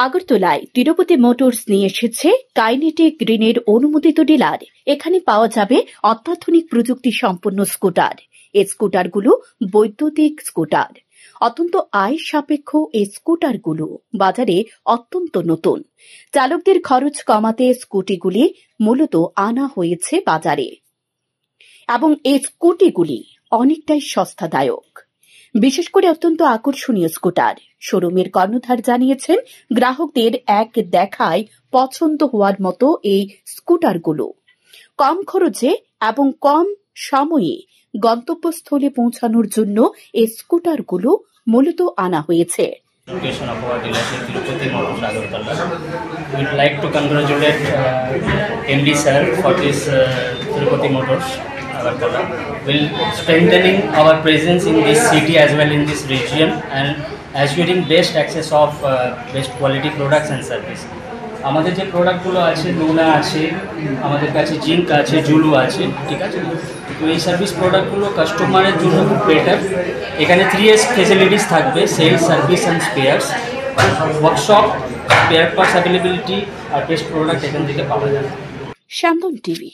আগরতলায় তিরুপতি মোটরস নিয়ে এসেছে কাইনেটিক গ্রিনের অনুমোদিত ডিলার। এখানে পাওয়া যাবে অত্যাধুনিক প্রযুক্তি সম্পন্ন স্কুটার। এই স্কুটারগুলো বৈদ্যুতিক স্কুটার। অত্যন্ত আয় সাপেক্ষ এই স্কুটারগুলো বাজারে অত্যন্ত নতুন। চালকদের খরচ কমাতে স্কুটিগুলি মূলত আনা হয়েছে বাজারে এবং এই স্কুটিগুলি অনেকটাই সস্তাদায়ক। বিশেষ করে অত্যন্ত আকর্ষণীয় স্কুটার। শোরুমের কর্ণধার জানিয়েছেন, গ্রাহকদের এক দেখায় পছন্দ হওয়ার মতো এই স্কুটারগুলো কম খরচে এবং কম সময়ে গন্তব্যস্থলে পৌঁছানোর জন্য এই স্কুটারগুলো মূলত আনা হয়েছে। Location of our dealership Tirupati Motors Agartala. We'd like to congratulate MD sir for this Tirupati Motors Agartala. We'll strengthening our presence in this city as well in this region and assuring best access of best quality products and service. আমাদের যে প্রোডাক্টগুলো আছে, লোনা আছে, আমাদের কাছে zinc আছে, Zulu আছে, ঠিক আছে। তো এই সার্ভিস প্রোডাক্টগুলো কাস্টমারের জন্য খুব বেটার। এখানে 3S ফেসিলিটিস থাকবে, sales, service and spares, workshop, spare parts availability আর বেস্ট প্রোডাক্ট এখান থেকে পাওয়া যাবে। শান্তন টিভি।